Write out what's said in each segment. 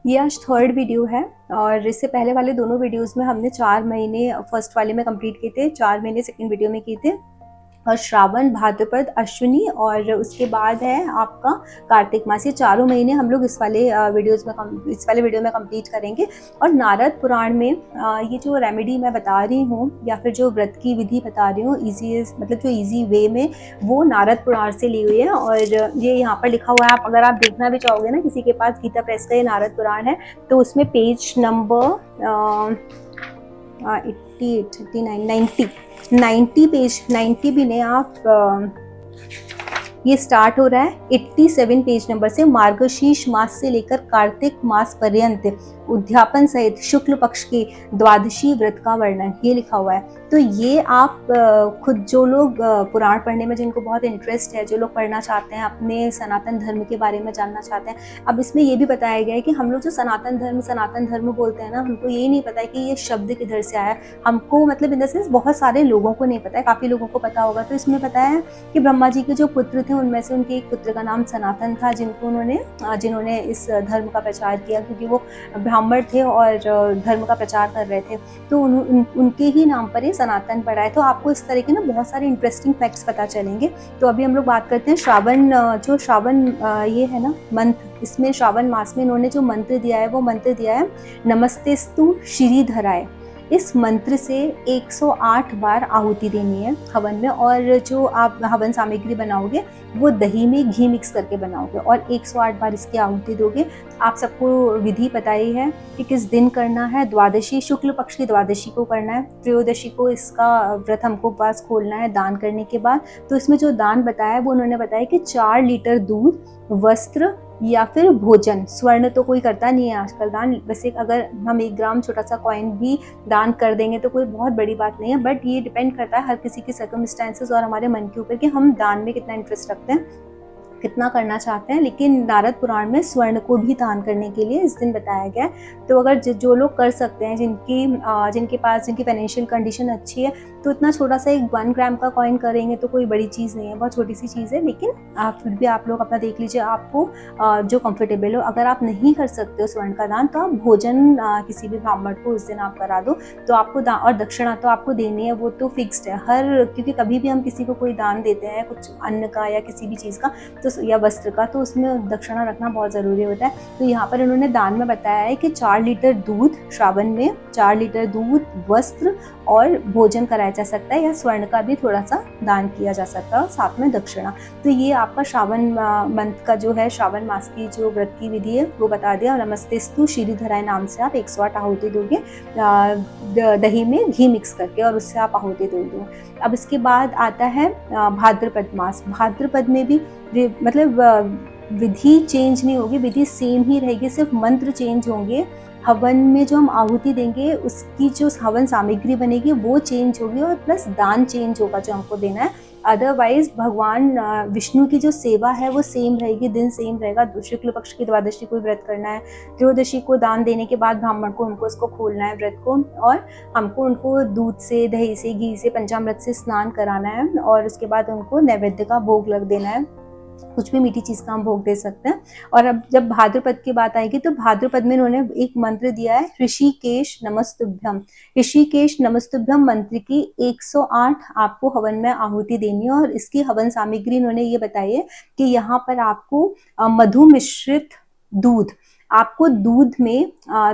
ये आज third video है और इससे पहले वाले दोनों वीडियोस में हमने 4 महीने फर्स्ट वाले में कंप्लीट किए थे, 4 महीने सेकंड वीडियो में किए थे और श्रावण, भाद्रपद, अश्विनी और उसके बाद है आपका कार्तिक मास। ये चारों महीने हम लोग इस वाले वीडियो में कंप्लीट करेंगे। और नारद पुराण में ये जो रेमेडी मैं बता रही हूँ या फिर जो व्रत की विधि बता रही हूँ मतलब जो इजी वे में, वो नारद पुराण से ली हुई है। और ये यहाँ पर लिखा हुआ है, अगर आप देखना भी चाहोगे ना, किसी के पास गीता प्रेस का ये नारद पुराण है तो उसमें पेज नंबर 88, 89, 90 पेज, 90 भी नहीं आप ये स्टार्ट हो रहा है 87 पेज नंबर से। मार्गशीर्ष मास से लेकर कार्तिक मास पर्यंत उद्यापन सहित शुक्ल पक्ष के द्वादशी व्रत का वर्णन ये लिखा हुआ है। तो ये आप खुद जो लोग पुराण पढ़ने में जिनको बहुत इंटरेस्ट है, जो लोग पढ़ना चाहते हैं, अपने सनातन धर्म के बारे में जानना चाहते हैं, अब इसमें ये भी बताया गया है कि हम लोग जो सनातन धर्म बोलते हैं ना, हमको ये नहीं पता है कि ये शब्द किधर से आया। हमको मतलब इन द सेंस बहुत सारे लोगों को नहीं पता है, काफ़ी लोगों को पता होगा। तो इसमें बताया है कि ब्रह्मा जी के जो पुत्र थे उनमें से उनके एक पुत्र का नाम सनातन था, जिन्होंने इस धर्म का प्रचार किया, क्योंकि वो ब्राह्मण थे और धर्म का प्रचार कर रहे थे। तो उनके ही नाम पर ये सनातन पड़ा है। तो आपको इस तरह के ना बहुत सारे इंटरेस्टिंग फैक्ट्स पता चलेंगे। तो अभी हम लोग बात करते हैं श्रावण ये है ना मंथ, इसमें श्रावण मास में इन्होंने जो मंत्र दिया है वो मंत्र दिया है नमस्तेस्तु श्रीधराय। इस मंत्र से 108 बार आहुति देनी है हवन में। और जो आप हवन सामग्री बनाओगे वो दही में घी मिक्स करके बनाओगे और 108 बार इसकी आहुति दोगे। आप सबको विधि पता ही है कि किस दिन करना है। द्वादशी, शुक्ल पक्ष की द्वादशी को करना है। त्रयोदशी को इसका व्रत हमको उपवास खोलना है दान करने के बाद। तो इसमें जो दान बताया वो उन्होंने बताया कि 4 लीटर दूध, वस्त्र या फिर भोजन। स्वर्ण तो कोई करता नहीं है आजकल दान। वैसे अगर हम 1 ग्राम छोटा सा कॉइन भी दान कर देंगे तो कोई बहुत बड़ी बात नहीं है, बट ये डिपेंड करता है हर किसी की सर्कमस्टेंसेस और हमारे मन के ऊपर कि हम दान में कितना इंटरेस्ट रखते हैं, कितना करना चाहते हैं। लेकिन नारद पुराण में स्वर्ण को भी दान करने के लिए इस दिन बताया गया है। तो अगर जो लोग कर सकते हैं, जिनकी फाइनेंशियल कंडीशन अच्छी है, तो इतना छोटा सा 1 ग्राम का कॉइन करेंगे तो कोई बड़ी चीज़ नहीं है, बहुत छोटी सी चीज़ है। लेकिन फिर भी आप लोग अपना देख लीजिए, आपको जो कंफर्टेबल हो। अगर आप नहीं कर सकते हो स्वर्ण का दान, तो आप भोजन किसी भी ब्राह्मण को उस दिन आप करा दो। तो आपको और दक्षिणा तो आपको देनी है, वो तो फिक्स्ड है क्योंकि कभी भी हम किसी को कोई दान देते हैं, कुछ अन्न का या किसी भी चीज़ का या वस्त्र का, तो उसमें दक्षिणा रखना बहुत ज़रूरी होता है। तो यहाँ पर इन्होंने दान में बताया है कि 4 लीटर दूध, श्रावण में 4 लीटर दूध, वस्त्र और भोजन कराया जा सकता है, या स्वर्ण का भी थोड़ा सा दान किया जा सकता है और साथ में दक्षिणा। तो ये आपका श्रावण मंथ का जो है, श्रावण मास की जो व्रत की विधि है वो बता दिया। नमस्तेस्तु श्रीधराय नाम से आप 108 आहुति दोगे दही में घी मिक्स करके, और उससे आप आहुति दोगे। अब इसके बाद आता है भाद्रपद मास। भाद्रपद में भी मतलब विधि चेंज नहीं होगी, विधि सेम ही रहेगी, सिर्फ मंत्र चेंज होंगे। हवन में जो हम आहुति देंगे उसकी जो हवन सामग्री बनेगी वो चेंज होगी, और प्लस दान चेंज होगा जो हमको देना है। अदरवाइज भगवान विष्णु की जो सेवा है वो सेम रहेगी, दिन सेम रहेगा। शुक्ल पक्ष की द्वादशी को व्रत करना है, त्रयोदशी को दान देने के बाद ब्राह्मण को हमको इसको खोलना है व्रत को, और हमको उनको दूध से, दही से, घी से, पंचामृत से स्नान कराना है, और उसके बाद उनको नैवेद्य का भोग लग देना है। कुछ भी मीठी चीज का हम भोग दे सकते हैं। और अब जब भाद्रपद की बात आएगी, तो भाद्रपद में इन्होंने एक मंत्र दिया है, ऋषिकेश नमस्तुभ्यम। ऋषिकेश नमस्तुभ्यम मंत्र की 108 आपको हवन में आहुति देनी है। और इसकी हवन सामग्री इन्होंने ये बताई है कि यहाँ पर आपको मधु मिश्रित दूध, आपको दूध में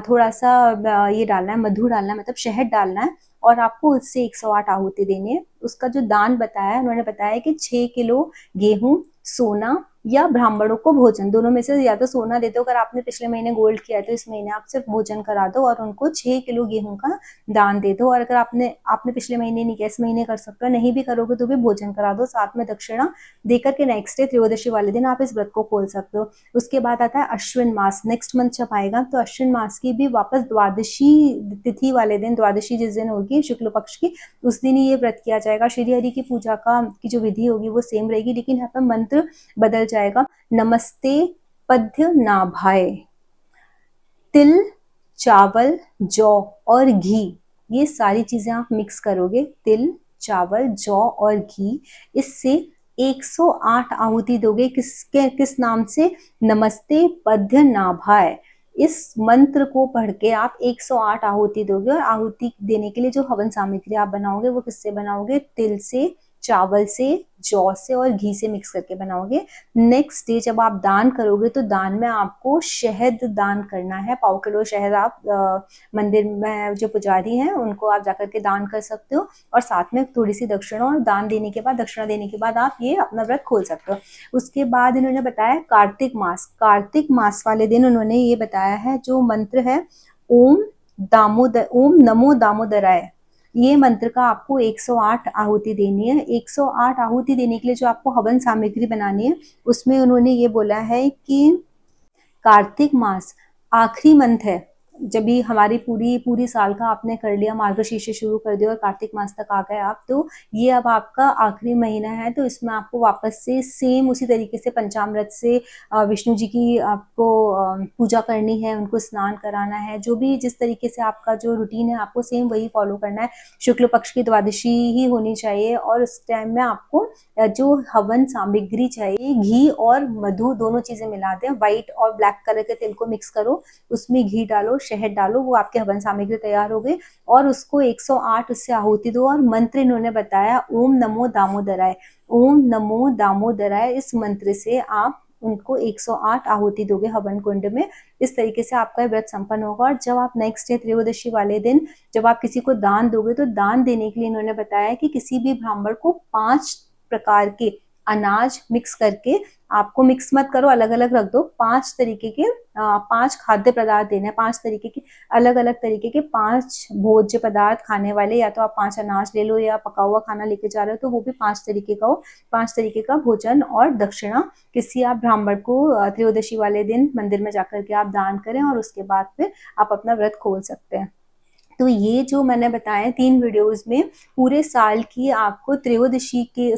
थोड़ा सा ये डालना है, मधु डालना है, मतलब शहद डालना है, और आपको उससे 108 आहुति देनी है। उसका जो दान बताया, उन्होंने बताया कि 6 किलो गेहूं, सोना या ब्राह्मणों को भोजन, दोनों में से या तो सोना दे दो, अगर आपने पिछले महीने गोल्ड किया है तो इस महीने आप सिर्फ भोजन करा दो, और उनको 6 किलो गेहूं का दान दे दो। और अगर आपने पिछले महीने नहीं किया, इस महीने कर सकते हो, नहीं भी करोगे तो भी भोजन करा दो, साथ में दक्षिणा देकर के नेक्स्ट डे त्रयोदशी वाले दिन आप इस व्रत को खोल सकते हो। उसके बाद आता है अश्विन मास, नेक्स्ट मंथ जब आएगा, तो अश्विन मास की भी वापस द्वादशी तिथि वाले दिन, द्वादशी जिस दिन होगी शुक्ल पक्ष की, उस दिन ही ये व्रत किया जाएगा। श्री हरि की पूजा की जो विधि होगी वो सेम रहेगी, लेकिन यहाँ पर मंत्र बदल जाएगा। नमस्ते पद्य नाभाए, तिल, चावल, जौ और घी, ये सारी चीजें आप मिक्स करोगे, तिल, चावल, जौ और घी, इससे 108 आहुति दोगे। किस नाम से? नमस्ते पद्य नाभाए। इस मंत्र को पढ़ के आप 108 आहुति दोगे। और आहुति देने के लिए जो हवन सामग्री आप बनाओगे वो किससे बनाओगे? तिल से, चावल से, जौ से और घी से मिक्स करके बनाओगे। नेक्स्ट डे जब आप दान करोगे तो दान में आपको शहद दान करना है। 1.5 किलो शहद आप मंदिर में जो पुजारी हैं उनको आप जाकर के दान कर सकते हो, और साथ में थोड़ी सी दक्षिणा, और दान देने के बाद, दक्षिणा देने के बाद आप ये अपना व्रत खोल सकते हो। उसके बाद इन्होंने बताया कार्तिक मास। कार्तिक मास वाले दिन उन्होंने ये बताया है, जो मंत्र है ओम ओम नमो दामोदराय, ये मंत्र का आपको 108 आहुति देनी है। 108 आहुति देने के लिए जो आपको हवन सामग्री बनानी है उसमें उन्होंने ये बोला है कि कार्तिक मास आखिरी मंथ है। जब भी हमारी पूरी साल का आपने कर लिया, मार्गशीर्ष से शुरू कर दिया और कार्तिक मास तक आ गए आप, तो ये अब आपका आखिरी महीना है। तो इसमें आपको वापस से सेम उसी तरीके से पंचामृत से विष्णु जी की आपको पूजा करनी है, उनको स्नान कराना है। जो भी जिस तरीके से आपका जो रूटीन है आपको सेम वही फॉलो करना है। शुक्ल पक्ष की द्वादशी ही होनी चाहिए, और उस टाइम में आपको जो हवन सामग्री चाहिए, घी और मधु दोनों चीजें मिला दें। व्हाइट और ब्लैक कलर के तिल को मिक्स करो, उसमें घी डालो, शहद डालो, वो आपके हवन सामग्री तैयार हो गई। और उसको 108 उससे आहुति दो। और मंत्र इन्होंने बताया ओम नमो दामोदराय। ओम नमो दामोदराय, इस मंत्र से आप उनको 108 आहुति दोगे हवन कुंड में। इस तरीके से आपका व्रत संपन्न होगा। और जब आप नेक्स्ट डे त्रयोदशी वाले दिन जब आप किसी को दान दोगे, तो दान देने के लिए इन्होंने बताया कि किसी भी ब्राह्मण को 5 प्रकार के अनाज मिक्स करके, आपको मिक्स मत करो, अलग अलग रख दो। 5 तरीके के 5 खाद्य पदार्थ देने हैं, 5 तरीके के अलग अलग तरीके के 5 भोज्य पदार्थ खाने वाले। या तो आप 5 अनाज ले लो, या पका हुआ खाना लेके जा रहे हो तो वो भी 5 तरीके का हो। 5 तरीके का भोजन और दक्षिणा किसी आप ब्राह्मण को त्रयोदशी वाले दिन मंदिर में जाकर के आप दान करें, और उसके बाद फिर आप अपना व्रत खोल सकते हैं। तो ये जो मैंने बताया 3 वीडियोस में पूरे साल की आपको त्रयोदशी के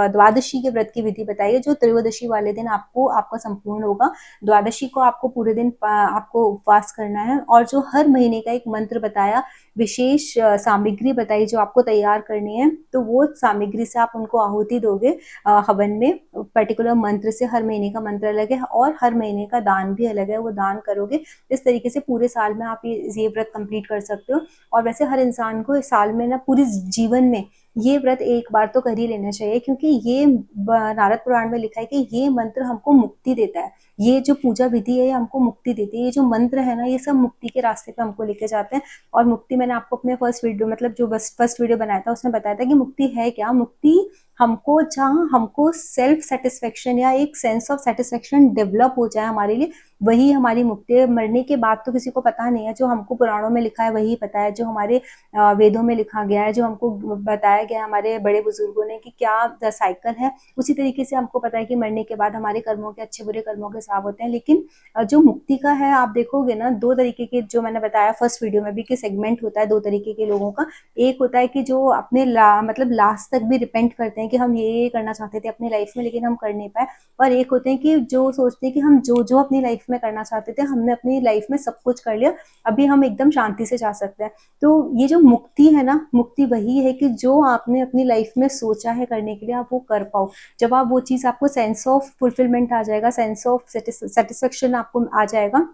द्वादशी के व्रत की विधि बताई है, जो त्रयोदशी वाले दिन आपको आपका संपूर्ण होगा। द्वादशी को आपको पूरे दिन आपको उपवास करना है। और जो हर महीने का एक मंत्र बताया, विशेष सामग्री बताई जो आपको तैयार करनी है, तो वो सामग्री से आप उनको आहुति दोगे हवन में। पर्टिकुलर मंत्र से, हर महीने का मंत्र अलग है और हर महीने का दान भी अलग है, वो दान करोगे। इस तरीके से पूरे साल में आप ये व्रत कंप्लीट कर सकते हो। और वैसे हर इंसान को इस साल में ना, पूरे जीवन में ये व्रत एक बार तो कर ही लेना चाहिए, क्योंकि ये नारद पुराण में लिखा है कि ये मंत्र हमको मुक्ति देता है। ये जो पूजा विधि है ये हमको मुक्ति देती है। ये जो मंत्र है ना, ये सब मुक्ति के रास्ते पे हमको लेके जाते हैं। और मुक्ति, मैंने आपको अपने फर्स्ट वीडियो, मतलब जो बस फर्स्ट वीडियो बनाया था उसमें बताया था कि मुक्ति है क्या। मुक्ति हमको, जहाँ हमको सेल्फ सेटिस्फेक्शन या एक सेंस ऑफ सेटिस्फेक्शन डेवलप हो जाए हमारे लिए, वही हमारी मुक्ति है। मरने के बाद तो किसी को पता नहीं है। जो हमको पुराणों में लिखा है वही पता है, जो हमारे वेदों में लिखा गया है, जो हमको बताया गया है हमारे बड़े बुजुर्गों ने कि क्या साइकिल है, उसी तरीके से हमको पता है कि मरने के बाद हमारे कर्मों के, अच्छे बुरे कर्मों के हिसाब होते हैं। लेकिन जो मुक्ति का है, आप देखोगे ना, 2 तरीके के, जो मैंने बताया फर्स्ट वीडियो में भी कि सेगमेंट होता है 2 तरीके के लोगों का। एक होता है कि जो अपने मतलब लास्ट तक भी रिपेंट करते हैं कि हम ये करना चाहते थे अपनी लाइफ में लेकिन हम कर नहीं पाए। और एक होते हैं कि जो सोचते हैं कि हम जो जो अपनी लाइफ में करना चाहते थे, हमने अपनी लाइफ में सब कुछ कर लिया, अभी हम एकदम शांति से जा सकते हैं। तो ये जो मुक्ति है ना, मुक्ति वही है कि जो आपने अपनी लाइफ में सोचा है करने के लिए, आप वो कर पाओ। जब आप वो चीज, आपको सेंस ऑफ फुलफिलमेंट आ जाएगा, सेंस ऑफ सेटिस्फेक्शन आपको आ जाएगा,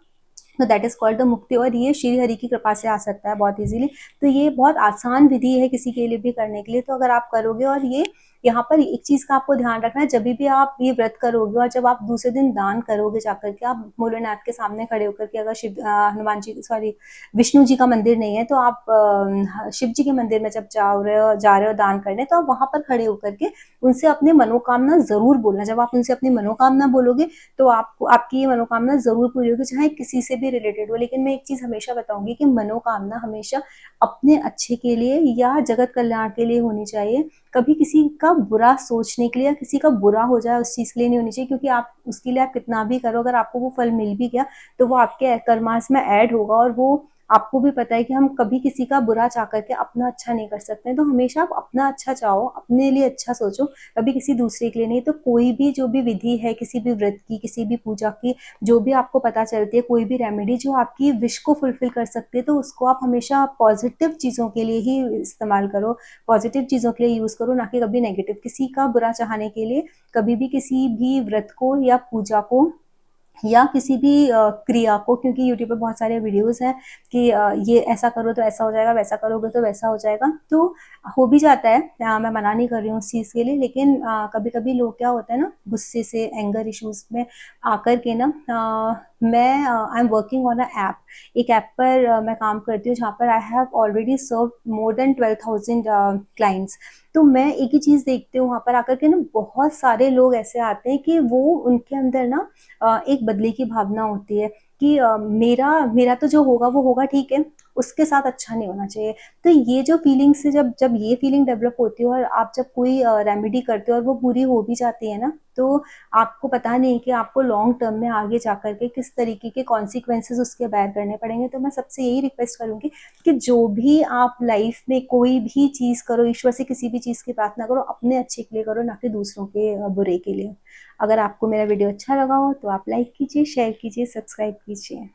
तो दैट इज कॉल्ड द मुक्ति। और ये श्री हरि की कृपा से आ सकता है बहुत इजीली। तो ये बहुत आसान विधि है किसी के लिए भी करने के लिए। तो अगर आप करोगे, और ये यहाँ पर एक चीज का आपको ध्यान रखना है, जब भी आप ये व्रत करोगे और जब आप दूसरे दिन दान करोगे जाकर के, आप भोलेनाथ के सामने खड़े होकर के, अगर हनुमान जी, विष्णु जी का मंदिर नहीं है, तो आप शिव जी के मंदिर में जब जा रहे हो दान करने, तो आप वहां पर खड़े होकर के उनसे अपनी मनोकामना जरूर बोलना। जब आप उनसे अपनी मनोकामना बोलोगे तो आपकी ये मनोकामना जरूर पूरी होगी, चाहे किसी से भी रिलेटेड हो। लेकिन मैं एक चीज हमेशा बताऊंगी कि मनोकामना हमेशा अपने अच्छे के लिए या जगत कल्याण के लिए होनी चाहिए। कभी किसी का बुरा सोचने के लिए या किसी का बुरा हो जाए उस चीज के लिए नहीं होनी चाहिए, क्योंकि आप उसके लिए आप कितना भी करो, अगर आपको वो फल मिल भी गया तो वो आपके कर्मास में ऐड होगा। और वो आपको भी पता है कि हम कभी किसी का बुरा चाह करके अपना अच्छा नहीं कर सकते। तो हमेशा आप अपना अच्छा चाहो, अपने लिए अच्छा सोचो, कभी किसी दूसरे के लिए नहीं। तो कोई भी जो भी विधि है, किसी भी व्रत की, किसी भी पूजा की, जो भी आपको पता चलती है, कोई भी रेमेडी जो आपकी विश को फुलफिल कर सकती है, तो उसको आप हमेशा पॉजिटिव चीजों के लिए ही इस्तेमाल करो, पॉजिटिव चीजों के लिए यूज करो, ना कि कभी नेगेटिव। किसी का बुरा चाहने के लिए कभी भी किसी भी व्रत को या पूजा को या किसी भी क्रिया को, क्योंकि यूट्यूब पे बहुत सारे वीडियोस हैं कि ये ऐसा करो तो ऐसा हो जाएगा, वैसा करोगे तो वैसा हो जाएगा, तो हो भी जाता है। मैं मना नहीं कर रही हूँ उस चीज़ के लिए, लेकिन कभी कभी लोग क्या होता है ना, गुस्से से, एंगर इश्यूज में आकर के ना, मैं I am working on a app, एक ऐप पर मैं काम करती हूँ जहाँ पर I have already serve more than 12,000 clients. तो मैं एक ही चीज़ देखती हूँ वहाँ पर आकर के ना, बहुत सारे लोग ऐसे आते हैं कि वो उनके अंदर ना एक बदले की भावना होती है कि मेरा मेरा तो जो होगा वो होगा, ठीक है, उसके साथ अच्छा नहीं होना चाहिए। तो ये जो फीलिंग से, जब जब ये फीलिंग डेवलप होती है और आप जब कोई रेमेडी करते हो और वो पूरी हो भी जाती है ना, तो आपको पता नहीं कि आपको लॉन्ग टर्म में आगे जाकर के किस तरीके के कॉन्सिक्वेंसेस उसके बेयर करने पड़ेंगे। तो मैं सबसे यही रिक्वेस्ट करूंगी कि जो भी आप लाइफ में कोई भी चीज़ करो, ईश्वर से किसी भी चीज़ की प्रार्थना करो, अपने अच्छे के लिए करो, ना कि दूसरों के बुरे के लिए। अगर आपको मेरा वीडियो अच्छा लगा हो तो आप लाइक कीजिए, शेयर कीजिए, सब्सक्राइब कीजिए।